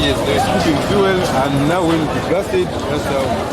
Yes, they're putting fuel, and now when it gasted, that's how.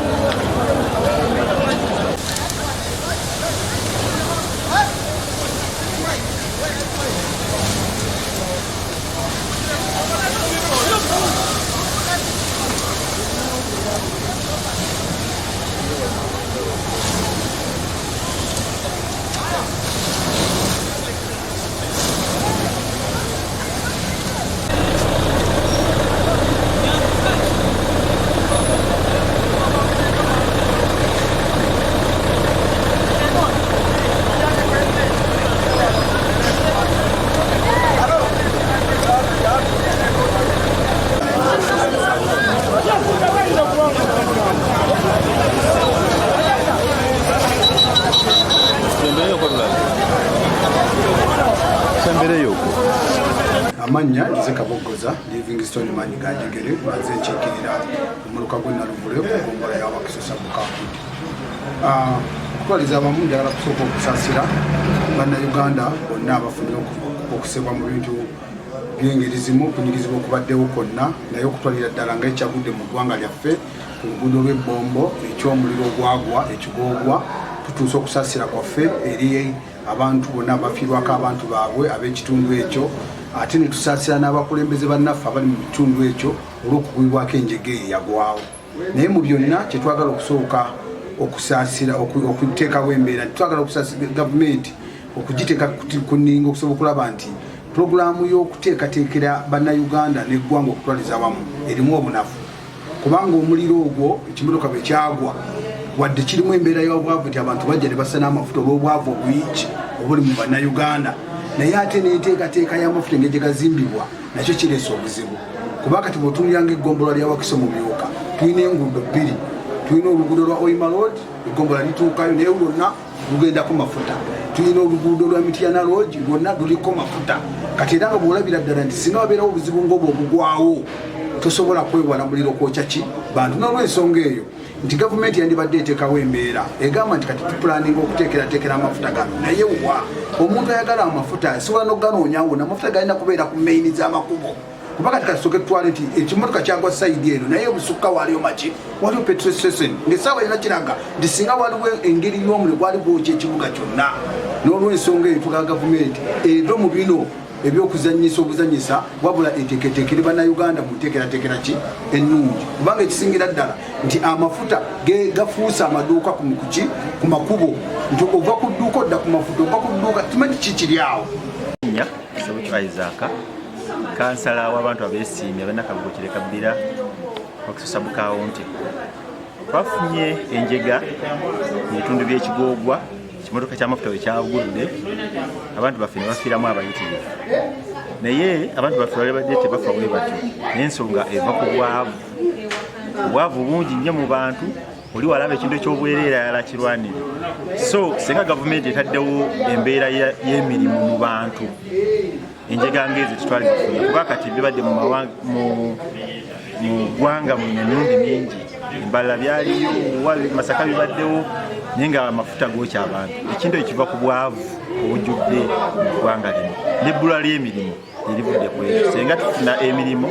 Amanya nze Kabogoza Livingstone Manigajegere maze nchekirira omuluka gwe naluvule kugombora ya wakisosa bukamudi kwaliza abamu njagala kusooka okusasira bannayuganda bonna abafunira okusebwa mu bintu by'engeri zimu okunyirizibwa okubaddewo kwonna naye okutwalira ddala nga ekyagudde mu ggwanga lyaffe ku luguudo lw'ebbombo eky'omuliro ogwagwa ekigoogwa tutuuse okusasira kwaffe eri abantu bonna abafiirwako abantu baabwe ab'ekitundu ekyo ate ne tusaasira n'abakulembeze bannaffe abali mu kitundu ekyo olw'okugwibwako enjege eyagwawo naye mu byonna kyetwagala okusooka okusaasira okuteekawo embeera twagala okusaasira gavumenti okugiteeka ku nninga okusobola okulaba nti pulogulaamu y'okuteekateekera bannayuganda n'eggwanga okutwaliza awamu erimu obunafu kubanga omuliro ogwo ekimotoka bwe kyagwa wadde kirimu embeera y'obwavu nti abantu bajja ne bassa n'amafuta olw'obwavu obuyiki obuli mu bannayuganda naye ate n'enteekateeka y'amafuta engeri gye gazimbibwa nakyo kireese obuzibu kuba kati bw'otunuuliranga eggombolola lya Wakiso mu Myuka tulina enguudo bbiri tulina oluguudo lwa Oyima Road eggombolola lituukayo naye lwonna lugendako mafuta tulina oluguudo lwa Mityana Lodge lwonna luliko mafuta kati era nga bw'olabira ddala nti singa wabeerawo obuzibu ng'obwo obugwawo tosobola kwewala muliro kwokya ki bantu n'olw'ensonga eyo nti gavumenti yandibadde eteekawo embeera egamba nti kati tupulaninga okuteekerateekera amafuta gano naye wa omuntu ayagala amafuta asobola n'oganoonya wonna amafuta galina kubeera ku meyini z'amakubo kuba kati kasooke tutwale nti ekimotoka kyagwa sayidi eno naye obusukka waliyo maki waliwo petrol station ng'essaawa yonna kiraga nti singa waliwo engeri y'omuliro gwali gwokya ekibuga kyonna n'olw'ensonga eyo tugaa gavumenti edo mu bino ebyokuzanyisa obuzanyisa wabula eteeketeekere bannayuganda mu nteekerateekera ki ennungi kubanga ekisingira ddala nti amafuta gafuuse amaduuka ku makubo nti ova ku dduuka odda ku mafuta ova ku dduuka timanyi kikiri awo Isaac kansala w'abantu abeesiimye abannakabugo kabbira Wakiso County twafunye enjega mu bitundu by'ekigoogwa ekimotoka ky'amafuta we kyagudde abantu baffe ne bafiiramu abayitirivu naye abantu baffe bali badde tebafa bwe batyo n'ensonga eva ku obwavu bungi nnyo mu bantu oli walaba ekintu eky'obwereera yala kirwanire so senga gavumenti etaddewo embeera y'emirimu mu bantu enjega ng'ezo tetwali bafunye kuba kati bibadde mu ggwanga mu emirundi mingi embala byaliyo Masaka bibaddewo naye nga amafuta gookya abantu ekintu ekiva ku bwavu obujjudde mu ggwanga lino n'ebbula ly'emirimu erivudde ku ekyo senga tufuna emirimu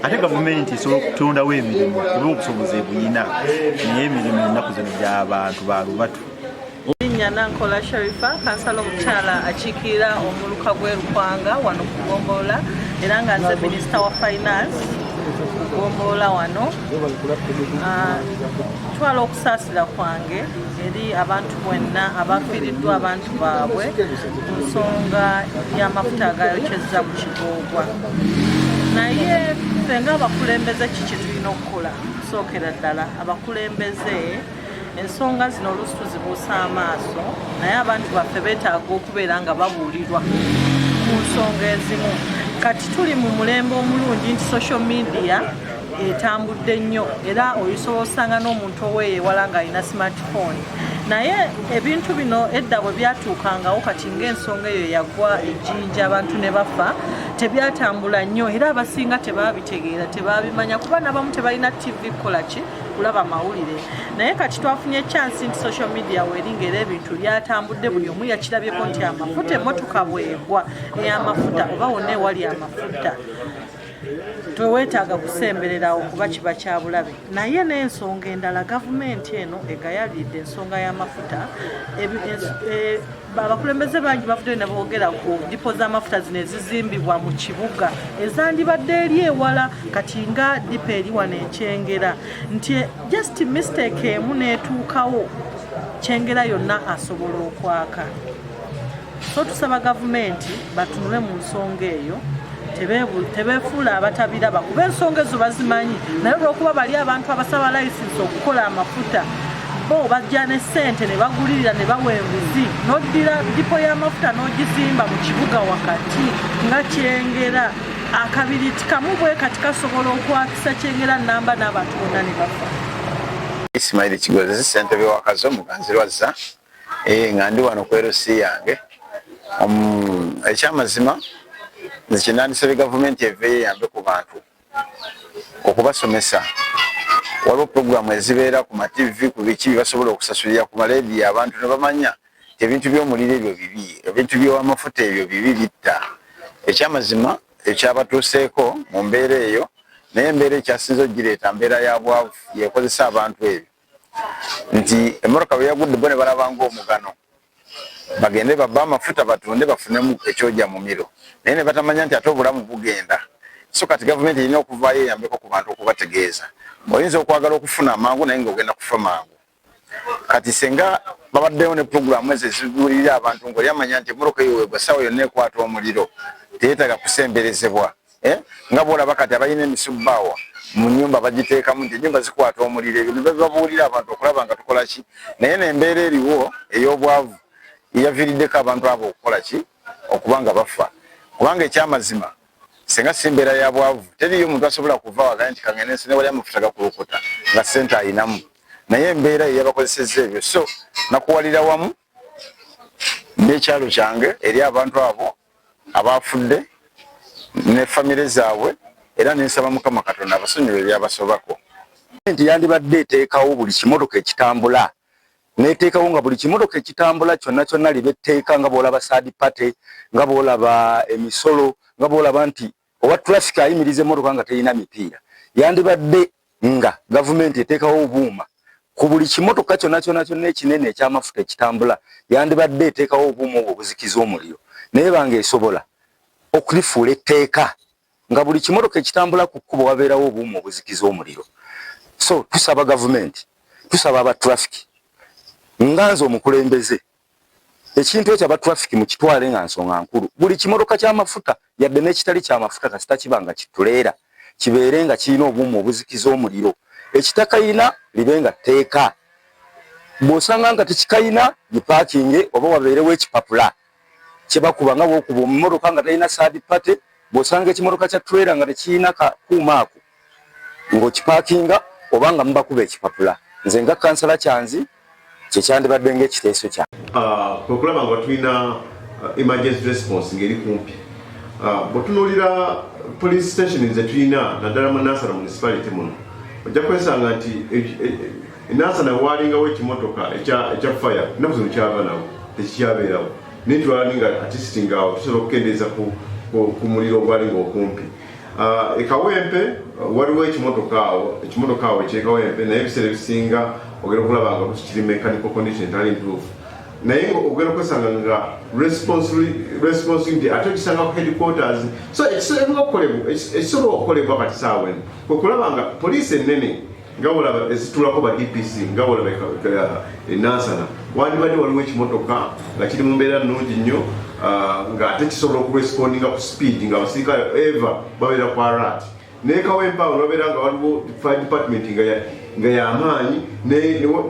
ate gavumenti esobola okutondawo emirimu kuba obusobozi ebuyina naye emirimu ennaku zino gy'abantu balubatu. Nankola Sharifa kansala omukyala akiikirira omuluka gw'Erukwanga wano ku Gombola era nga nze minisita wa finance ku Gombola wano. Twala okusaasira kwange eri abantu bonna abafiiriddwa abantu baabwe ku nsonga y'amafuta agayokyezza ku Kigoogwa. Naye ffe ng'abakulembeze kiki tulina okukola? Sookera ddala abakulembeze ensonga zino oluusi tuzibuusa amaaso naye abantu baffe beetaaga okubeera nga babuulirwa ku nsonga ezimu. Kati tuli mu mulembe omulungi nti social media etambudde nnyo era oyisobola osanga n'omuntu oweeyewala ng'alina smartphone, naye ebintu bino edda bwe byatuukangawo kati ng'ensonga eyo yagwa ejjinja abantu ne bafa tebyatambula nnyo era abasinga tebaabitegeera tebaabimanya kuba n'abamu tebalina TV kukolaki kulaba mawulire. Naye kati twafunye chance nti social media weringa era ebintu byatambudde buli omu yakirabyeko nti amafuta emmotoka bwegwa ey'amafuta oba wonna ewali amafuta teweetaaga kusembererawo kuba kiba kya bulabe. Naye n'ensonga endala gavumenti eno egayalidde ensonga y'amafuta. Abakulembeze bangi bavuddeyo ne boogera ku dipo z'amafuta zino ezizimbibwa mu kibuga ezandibadde eri ewala kati nga dipo eri wano Ekyengera nti just mistake emu n'etuukawo Kyengera yonna asobola okwaka. So tusaba gavumenti batunule mu nsonga eyo tebeefuula abatabiraba kuba ensonga ezo bazimanyi naye olw'okuba bali abantu abasaba layisinsi okukola amafuta bo bajja ne ssente ne bagulirira ne bawa enguzi n'oddira dipo y'amafuta n'ogizimba mu kibuga wakati nga Kyengera akabiriti kamu bwe kati kasobola okwakisa Kyengera nnamba n'abantu bonna ne bafa. Ismail Kigoogwa ssentebe wa Kazo Muganzirwazza nga ndi wano ku LC yange. Ekyamazima nzikinandisabye gavumenti eveeyo eyambe ku bantu okubasomesa. Waliwo puroguramu ezibeera ku ma-TV ku biki basobola okusasulira ku malediyo abantu ne bamanya ebintu by'omuliro ebyo bibi, ebintu by'amafuta ebyo bibi bitta. Ekyamazima ekyabatuuseeko mu mbeera eyo naye embeera ekyasinze ogireeta mbeera ya bwavu yekozesa abantu ebyo nti emmotoka bwe yagudde bo ne balabanga omugano bagende babba amafuta batunde bafunemu ekyojja mu miro naye ne batamanya nti ate obulamu bugenda. So kati gavumenti erina okuvaayo eyambeko ku bantu okubategeeza. Oyinza okwagala okufuna amangu naye ng'ogenda kufa mangu. Kati senga babaddeyo ne puroguramu ezo ezibuulirira abantu ng'oli amanya nti emmotoka eyo weegwa ssaawa yonna ekwata omuliro teyeetaaga kusemberezebwa. Nga bw'olaba kati abalina emisubbaawa mu nnyumba bagiteekamu nti ennyumba zikwata omuliro ebyo ne babuulira abantu okulaba nga tukola ki. Naye n'embeera eriwo ey'obwavu eyaviiriddeko abantu abo okukola ki okuba nga bafa. Kubanga ekyamazima senga si mbeera ya bwavu teriyo omuntu asobola kuva wagala nti kangende nsine wali amafuta gakulukuta nga ssente ayinamu naye embeera eyabakozesezza ebyo. So nakuwalira wamu n'ekyalo kyange eri abantu abo abafudde ne famire zaabwe era nensaba Mukama Katonda abasonyiwe byabasobako. Nti yandibadde eteekawo buli kimotoka ekitambula neteekawo nga buli kimotoka ekitambula kyonna kyonna libe etteeka nga bw'olaba saadi pate nga bw'olaba emisolo nga bw'olaba nti owa traffic ayimiriza emmotoka nga terina mipiira. Yandibadde nga gavumenti eteekawo obuuma ku buli kimotoka kyonna kyonna kyonna ekinene eky'amafuta ekitambula yandibadde eteekawo obuuma obwo obuzikiza omuliro naye banga esobola okulifuula etteeka nga buli kimotoka ekitambula ku kkubo wabeerawo obuuma obuzikiza omuliro. So tusaba gavumenti, tusaba aba traffic nga nze omukulembeze ekintu ekyo aba traffic mu kitwale nga nsonga nkulu. Buli kimotoka ky'amafuta yadde n'ekitali ky'amafuta kasita kiba nga kituleera kibeere nga kirina obuuma obuzikiza omuliro. Ekitakayina libe nga tteeka. Bw'osanga nga tekikayina gipaakinge oba wabeerewo ekipapula kye bakuba nga bw'okuba emmotoka nga talina saadi pate. Bw'osanga ekimotoka kya tuleera nga tekirina kakuuma ako ng'okipaakinga oba nga mubakuba ekipapula. Nze nga kansala kyanzi kyekyandibadde ng'ekiteeso kya okulaba nga tulina emergency response ng'eri kumpi. Bw'otunuulira police station ze tulina naddala mu Nansana municipality muno ojja kwesanga nti Nansana waalingawo ekimotoka ekya fire ennaku zino kyava nawo tekikyabeerawo naye tulalinga artisting awo tusobola okukendeeza ku ku muliro ogwali ng'okumpi. Ekawempe waliwo ekimotoka awo ekyekawempe naye ebiseera ebisinga ogenda okulaba nga kiri mechanical condition etali improve. Naye ogenda okwesanga nga responsibility ate okisanga ku headquarters. So ekisobola okukolebwa kati saawa eno okulaba nga poliisi ennene nga olaba ezitulako ba DPC nga olaba enansana wandibadde waliwo ekimotoka nga kiri mu mbeera nnungi nnyo nga ate kisobola okurespondinga ku speed nga abasirikale eva babeera ku alert. Naye Kawempe awo babeera nga waliwo fire department nga y'amaanyi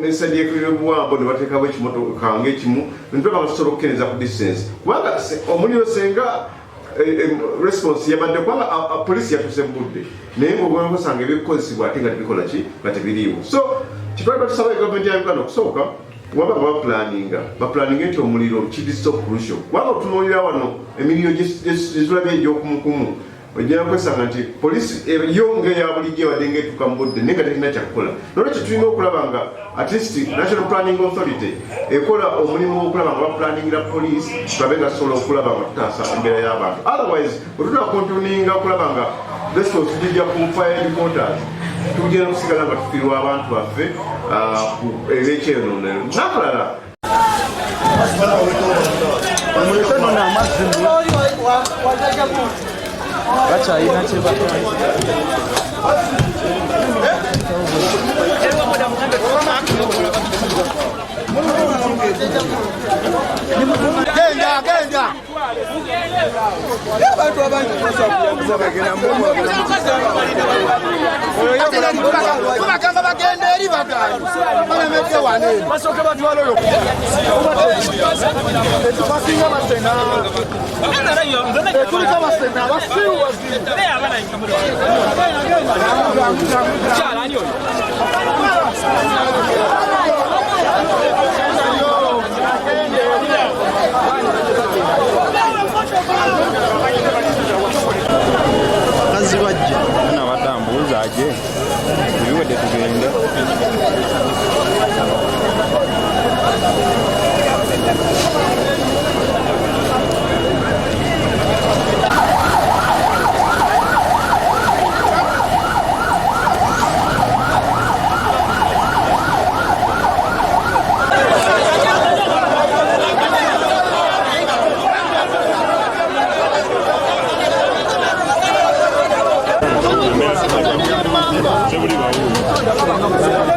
nesadi y'ebuwambo ne bateekawo ekimotoka ng'ekimu netulaba basobola okukeneza ku distance kubanga omuliro senga response yabadde kubanga poliisi yatuse mu budde naye ng'ogenda okusanga ebikozesebwa ate nga tebikola ki nga tebiriiwo. So kitwali batusaba gavumenti ya Uganda okusooka waba nga baplaninga nti omuliro kiri so crucial kubanga otunuulira wano emiriro gyetulabye egy'okumukumu ojja kwesanga nti poliisi yonge ya bulijjo wadde ng'etuuka mu budde naye nga terina kyakukola. Nolwekyo tulina okulaba nga at least National Planning Authority ekola omulimu okulaba nga baplaningira poliisi tulabe nga tusobola okulaba nga tutaasa embeera y'abantu. Otherwise bwe tunakontuninga okulaba nga response tugijja ku fire headquarters tugenda kusigala nga tufiirwa abantu baffe ebyekyenoonero nakalala bakyayina genda abantu abangi bagamba bagenda eri balemedde wane basooke batwala oyo etubasinga basena etuliko basena basiruwazi kazi bajja ana batambuza aje biwedde tugende Everybody